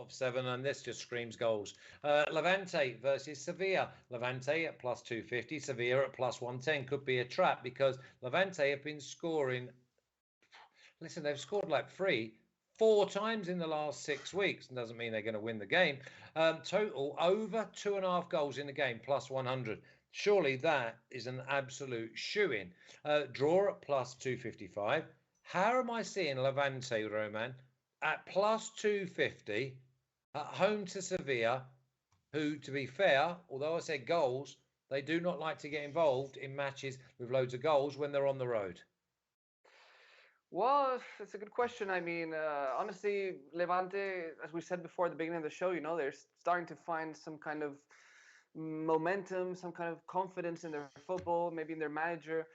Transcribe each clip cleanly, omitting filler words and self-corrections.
of 7, and this just screams goals. Levante versus Sevilla. Levante at plus 250, Sevilla at plus 110 could be a trap because Levante have been scoring. Listen, they've scored like 4 times in the last 6 weeks. It doesn't mean they're going to win the game. Total over 2.5 goals in the game, plus 100. Surely that is an absolute shoo-in. Draw at plus 255. How am I seeing Levante, Roman, at plus 250 at home to Sevilla, who, to be fair, although I said goals, they do not like to get involved in matches with loads of goals when they're on the road? Well, it's a good question. I mean, honestly, Levante, as we said before at the beginning of the show, they're starting to find some kind of momentum, some kind of confidence in their football, maybe in their manager,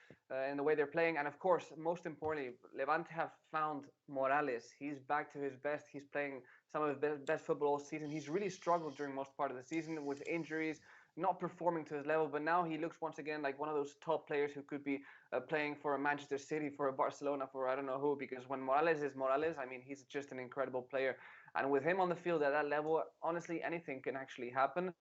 in the way they're playing. And of course, most importantly, Levante have found Morales. He's back to his best. He's playing some of his best football all season. He's really struggled during most part of the season with injuries, not performing to his level, but now he looks once again like one of those top players who could be playing for a Manchester City, for a Barcelona, for I don't know who, because when Morales is Morales, I mean, he's just an incredible player. And with him on the field at that level, honestly, anything can actually happen.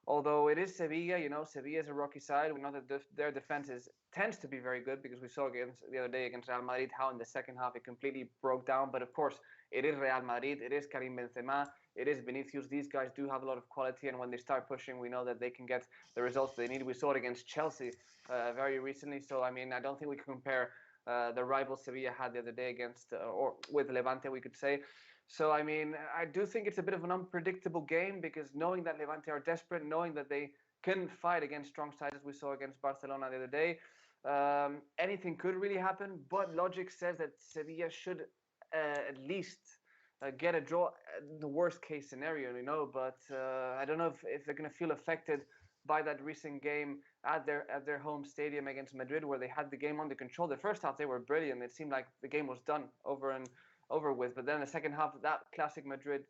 Although it is Sevilla, Sevilla is a rocky side. We know that their defense tends to be very good because we saw the other day against Real Madrid how in the second half it completely broke down. But of course, it is Real Madrid. It is Karim Benzema. It is Vinicius. These guys do have a lot of quality, and when they start pushing, we know that they can get the results they need. We saw it against Chelsea very recently. So, I mean, I don't think we can compare the rival Sevilla had the other day against or with Levante, we could say. So, I mean, I do think it's a bit of an unpredictable game because knowing that Levante are desperate, knowing that they can fight against strong sides as we saw against Barcelona the other day, anything could really happen. But logic says that Sevilla should at least get a draw, the worst case scenario, But I don't know if they're going to feel affected by that recent game at their home stadium against Madrid, where they had the game under control. The first half they were brilliant. It seemed like the game was done over with, but then the second half, that classic Madrid,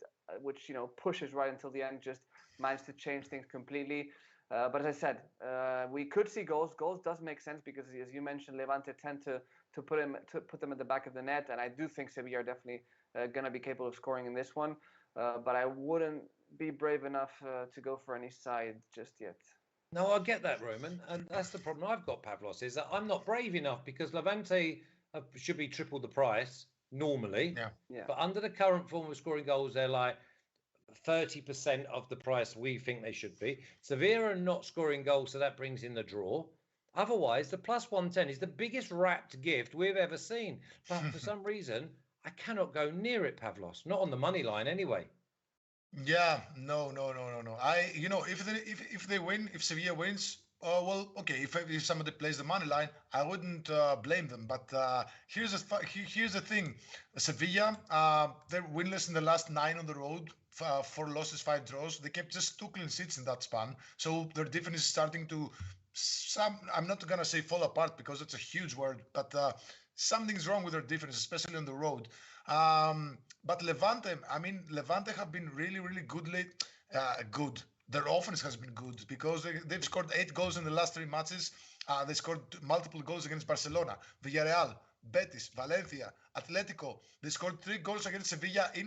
which pushes right until the end, just managed to change things completely. But as I said, we could see goals. Goals does make sense because, as you mentioned, Levante tend to put them at the back of the net, and I do think Sevilla are definitely going to be capable of scoring in this one. But I wouldn't be brave enough to go for any side just yet. No, I get that, Roman, and that's the problem I've got, Pavlos, is that I'm not brave enough because Levante should be triple the price normally. Yeah. But under the current form of scoring goals, they're like 30% of the price we think they should be. Sevilla are not scoring goals, so that brings in the draw. Otherwise, the plus 110 is the biggest wrapped gift we've ever seen. But for some reason, I cannot go near it, Pavlos. Not on the money line anyway. Yeah, no. If they win, if Sevilla wins, well, okay. If somebody plays the money line, I wouldn't blame them. But here's the thing: Sevilla, they're winless in the last 9 on the road. 4 losses, 5 draws. They kept just 2 clean sheets in that span. So their defense is starting to I'm not gonna say fall apart because it's a huge word, but something's wrong with their defense, especially on the road. But Levante have been really, really good good. Their offense has been good because they've scored 8 goals in the last 3 matches. They scored multiple goals against Barcelona, Villarreal, Betis, Valencia, Atletico. They scored 3 goals against Sevilla in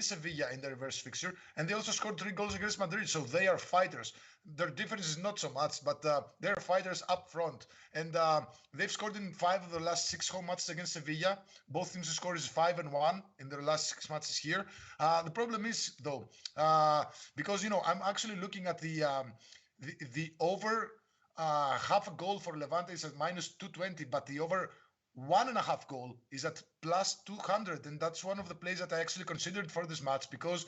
the reverse fixture, and they also scored 3 goals against Madrid. So they are fighters. Their difference is not so much, but they're fighters up front. And they've scored in 5 of the last 6 home matches against Sevilla. Both teams' score is 5-1 in their last 6 matches here. The problem is though, because I'm actually looking at the over half a goal for Levante is at minus 220, but the over 1.5 goal is at plus 200, and that's one of the plays that I actually considered for this match because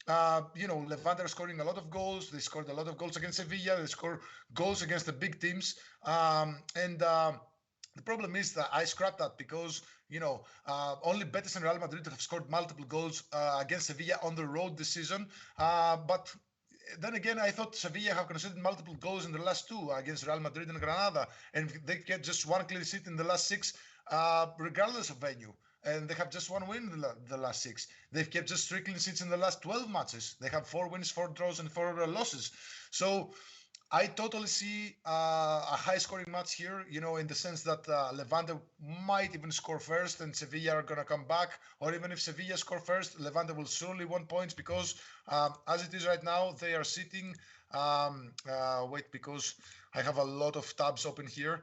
Levante are scoring a lot of goals. They scored a lot of goals against Sevilla. They score goals against the big teams, and the problem is that I scrapped that because only Betis and Real Madrid have scored multiple goals against Sevilla on the road this season, but then again, I thought Sevilla have conceded multiple goals in the last 2 against Real Madrid and Granada, and they get just 1 clean sheet in the last 6, regardless of venue. And they have just 1 win in the last 6. They've kept just 3 clean sheets in the last 12 matches. They have 4 wins, 4 draws, and 4 losses. So I totally see a high-scoring match here, in the sense that Levante might even score first and Sevilla are going to come back. Or even if Sevilla score first, Levante will surely want points because as it is right now, they are sitting. Wait, because I have a lot of tabs open here.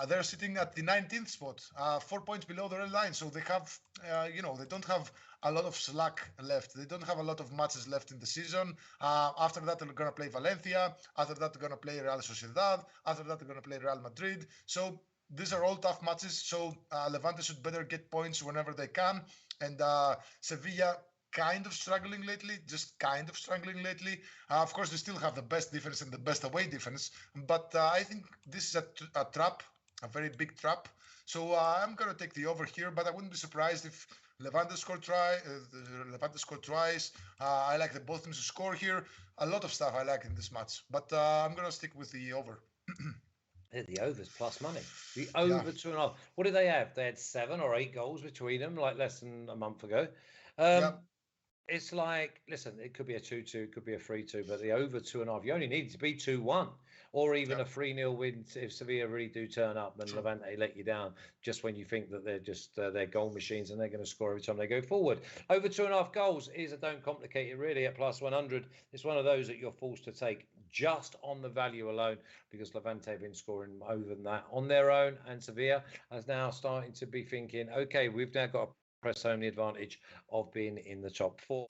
They're sitting at the 19th spot, 4 points below the red line. So they have, they don't have a lot of slack left. They don't have a lot of matches left in the season. After that, they're going to play Valencia. After that, they're going to play Real Sociedad. After that, they're going to play Real Madrid. So these are all tough matches. So Levante should better get points whenever they can. And Sevilla kind of struggling lately, just kind of struggling lately. Of course, they still have the best defense and the best away defense. But I think this is a trap, a very big trap. So I'm going to take the over here, but I wouldn't be surprised if Levante score twice. I like the both teams to score here. A lot of stuff I like in this match, but I'm going to stick with the over. The over's plus money. The over 2.5. What did they have? They had 7 or 8 goals between them, like less than a month ago. It's like, listen, it could be a 2-2, it could be a 3-2, but the over 2.5, you only need it to be 2-1 or even a 3-0 win if Sevilla really do turn up and Levante let you down just when you think that they're just they're goal machines and they're going to score every time they go forward. Over 2.5 goals is a don't complicate it really at plus 100. It's one of those that you're forced to take just on the value alone because Levante have been scoring over than that on their own, and Sevilla is now starting to be thinking, okay, we've now got to press home the advantage of being in the top 4.